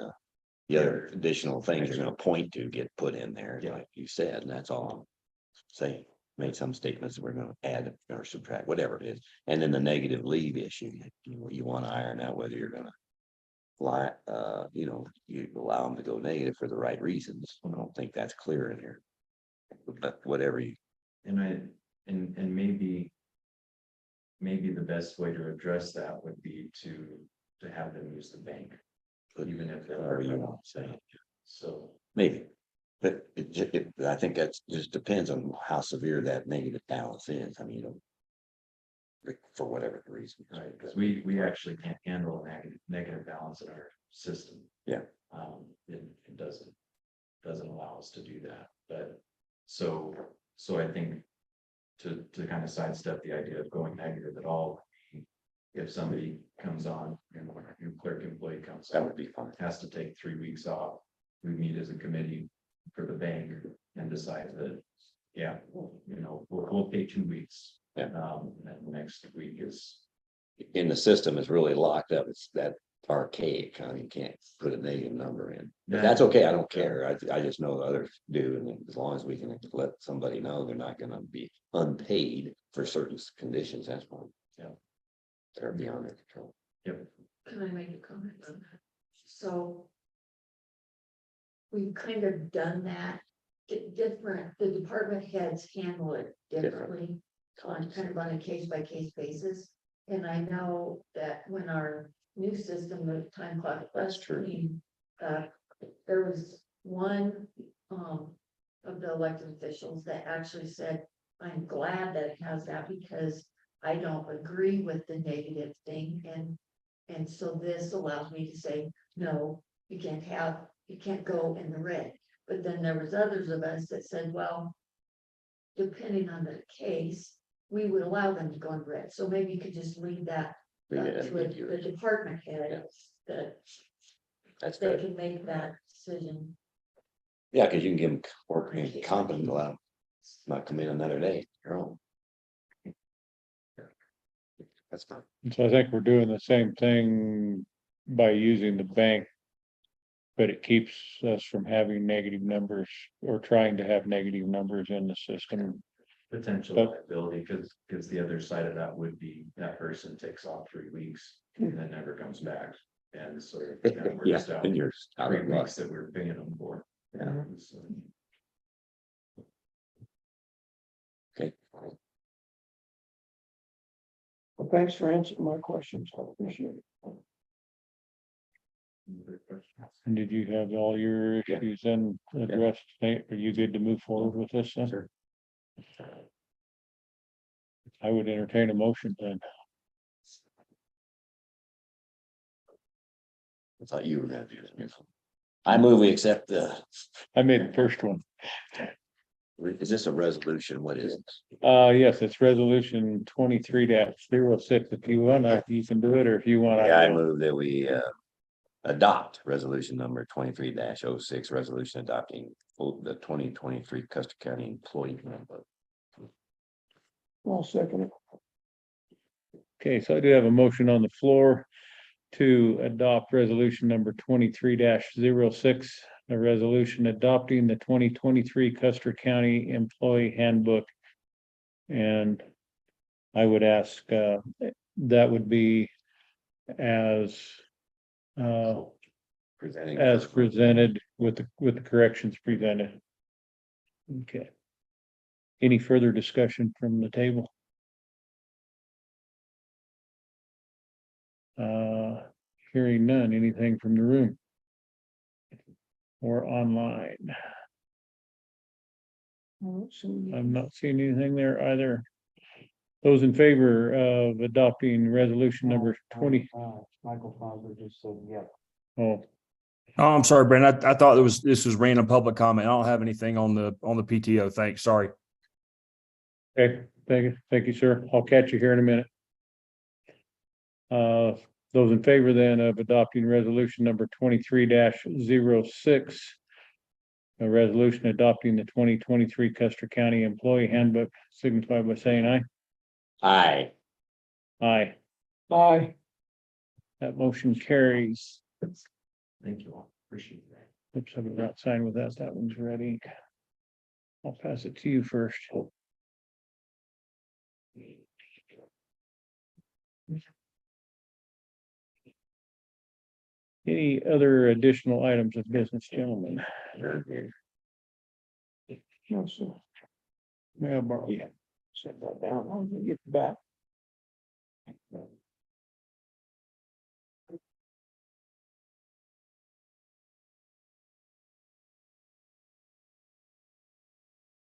other additional things you're gonna point to get put in there, like you said, and that's all. I'm saying, made some statements that we're gonna add or subtract, whatever it is. And then the negative leave issue, you wanna iron out whether you're gonna lie, you allow them to go negative for the right reasons. I don't think that's clear in here. But whatever you, And maybe the best way to address that would be to have them use the bank, even if they're. whatever you want to say, So, maybe. But I think that just depends on how severe that negative balance is. I mean, for whatever the reason. right, because we actually can't handle a negative balance in our system. Yeah. It doesn't allow us to do that, but so I think to kind of sidestep the idea of going negative at all, if somebody comes on, a new clerk employee comes That on, would be fine. has to take 3 weeks off, we meet as a committee for the bank and decide that, yeah, we'll pay 2 weeks. Yeah. And next week is. In the system is really locked up. It's that archaic, you can't put a negative number in. But that's okay. I don't care. I just know others do. And as long as we can let somebody know they're not gonna be unpaid for certain conditions, that's fine. Yeah. They're beyond their control. Yep. Can I make a comment on that? So. We've kind of done that. The department heads handle it differently. Kind of on a case by case basis. And I know that when our new system, the time clock. That's true. There was one, of the elected officials that actually said, I'm glad that it has that because I don't agree with the negative thing and so this allows me to say, no, you can't go in the red. But then there was others of us that said, well, depending on the case, we would allow them to go in red. So maybe you could just leave that Leave it to ambiguous. the department head that That's they good. can make that decision. Yeah, because you can give them work and competent, allow them not come in another day, your own. That's fine. And so I think we're doing the same thing by using the bank. But it keeps us from having negative numbers or trying to have negative numbers in the system. Potential But- liability, because the other side of that would be that person takes off 3 weeks and then never comes back. And so it kind of Yeah, works out and you're out 3 of weeks luck. that we're paying them for. Yeah. So, Okay. Well, thanks for answering my questions. I appreciate it. other questions? And did you have all your issues then addressed? Nate? Are you good to move forward with this then? Sure. I would entertain a motion then. I thought you were gonna do this. I move we accept I made the first one. is this a resolution? What is it? Yes, it's resolution 23-06. If you want, you can do it, or if you want. Yeah, I move that we adopt resolution number 23-06, resolution adopting the 2023 Custer County Employee Handbook. I'll second it. Okay, so I do have a motion on the floor to adopt resolution number 23-06, a resolution adopting the 2023 Custer County Employee Handbook. And I would ask, that would be as presented with the corrections presented. Okay. Any further discussion from the table? Hearing none, anything from the room? Or online? I'm not seeing anything there either. Those in favor of adopting resolution number 20, Michael Fowler just said, yeah. oh, Oh, I'm sorry, Brandon. I thought this was random public comment. I don't have anything on the PTO. Thanks. Sorry. okay, thank you, sir. I'll catch you here in a minute. Those in favor then of adopting resolution number 23-06. A resolution adopting the 2023 Custer County Employee Handbook, signify by saying aye. Aye. Aye. Bye. That motion carries. Thank you all. Appreciate that. Oops, I forgot to sign with that. That one's ready. I'll pass it to you first. Any other additional items of business, gentlemen? No, sir. May I borrow? Yeah. Set that down. I'll get back.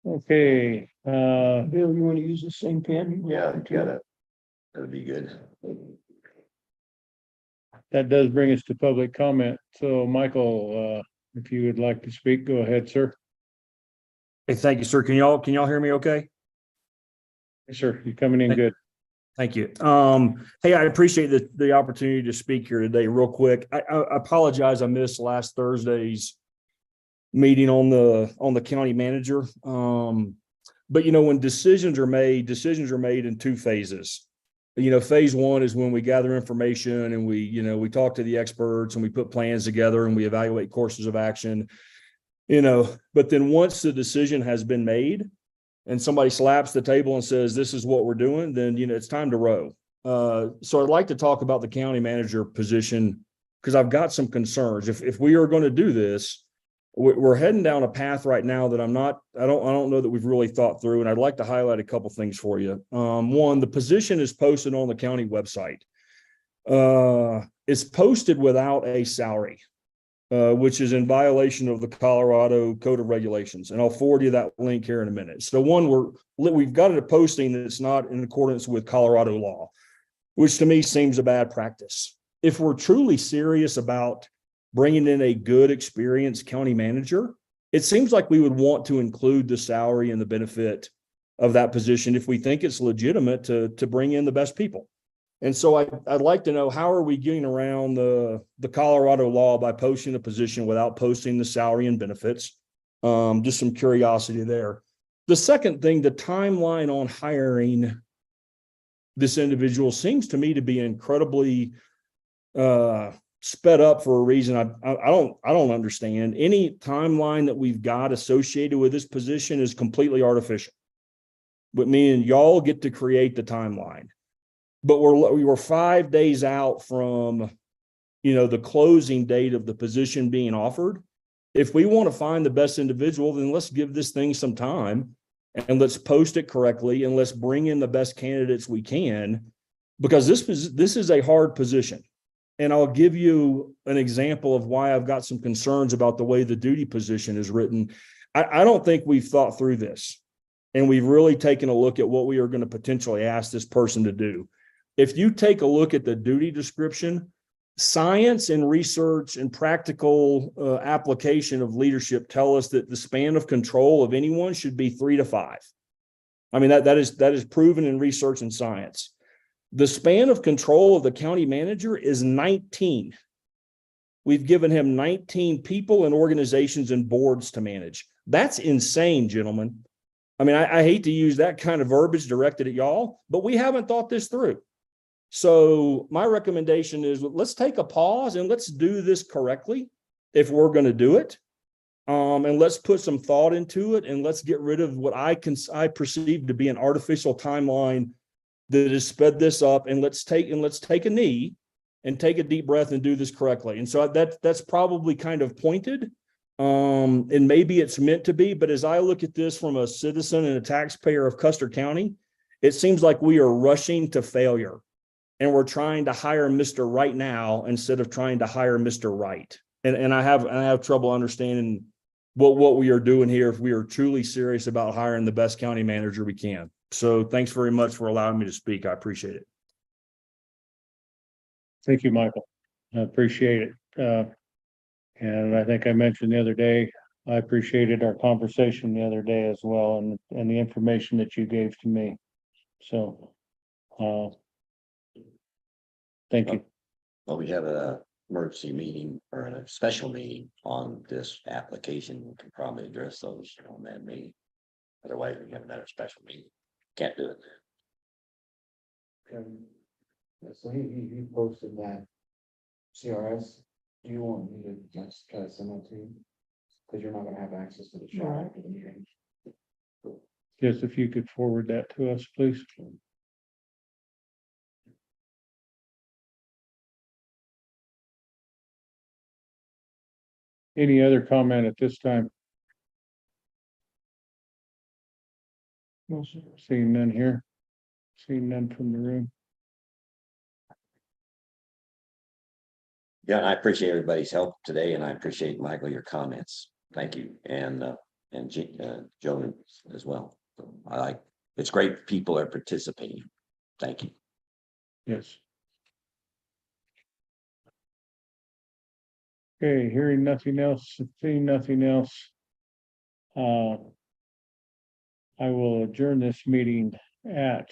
Okay, Bill, you want to use the same pen? Yeah, gotta. That'd be good. that does bring us to public comment. So Michael, if you would like to speak, go ahead, sir. Hey, thank you, sir. Can y'all hear me okay? Yes, sir, you're coming in good. Thank you. Hey, I appreciate the opportunity to speak here today real quick. I apologize. I missed last Thursday's meeting on the county manager. But when decisions are made in 2 phases. Phase 1 is when we gather information and we talk to the experts and we put plans together and we evaluate courses of action, but then once the decision has been made and somebody slaps the table and says, this is what we're doing, then, it's time to row. So I'd like to talk about the county manager position because I've got some concerns. If we are going to do this, we're heading down a path right now that I don't know that we've really thought through. And I'd like to highlight a couple things for you. One, the position is posted on the county website. It's posted without a salary. which is in violation of the Colorado Code of Regulations. And I'll forward you that link here in a minute. So one, we've got a posting that's not in accordance with Colorado law, which to me seems a bad practice. If we're truly serious about bringing in a good, experienced county manager, it seems like we would want to include the salary and the benefit of that position if we think it's legitimate to bring in the best people. And so I'd like to know, how are we getting around the Colorado law by posting a position without posting the salary and benefits? Just some curiosity there. The second thing, the timeline on hiring this individual seems to me to be incredibly sped up for a reason I don't understand. Any timeline that we've got associated with this position is completely artificial. But me and y'all get to create the timeline. But we were 5 days out from, the closing date of the position being offered. If we want to find the best individual, then let's give this thing some time and let's post it correctly and let's bring in the best candidates we can, because this is a hard position. And I'll give you an example of why I've got some concerns about the way the duty position is written. I don't think we've thought through this, and we've really taken a look at what we are going to potentially ask this person to do. If you take a look at the duty description, science and research and practical application of leadership tell us that the span of control of anyone should be 3 to 5. I mean, that is proven in research and science. The span of control of the county manager is 19. We've given him 19 people and organizations and boards to manage. That's insane, gentlemen. I mean, I hate to use that kind of verbiage directed at y'all, but we haven't thought this through. So my recommendation is, let's take a pause and let's do this correctly if we're going to do it. And let's put some thought into it, and let's get rid of what I perceive to be an artificial timeline that has sped this up. And let's take a knee and take a deep breath and do this correctly. And so that's probably kind of pointed. And maybe it's meant to be, but as I look at this from a citizen and a taxpayer of Custer County, it seems like we are rushing to failure. And we're trying to hire Mr. Right now instead of trying to hire Mr. Right. And I have trouble understanding what we are doing here if we are truly serious about hiring the best county manager we can. So thanks very much for allowing me to speak. I appreciate it. Thank you, Michael. I appreciate it. And I think I mentioned the other day, I appreciated our conversation the other day as well, and the information that you gave to me. So, thank you. Well, we have a emergency meeting or a special meeting on this application. We can probably address those on that meeting. Otherwise, we have another special meeting. Can't do it. Yeah, so he posted that CRS. Do you want me to just try to send that to you? Because you're not gonna have access to the shop. Right. Just if you could forward that to us, please. Any other comment at this time? No, sir. Seeing none here. Seeing none from the room. Yeah, I appreciate everybody's help today, and I appreciate, Michael, your comments. Thank you. And Joe as well. So it's great people are participating. Thank you. Yes. Okay, hearing nothing else, seeing nothing else. I will adjourn this meeting at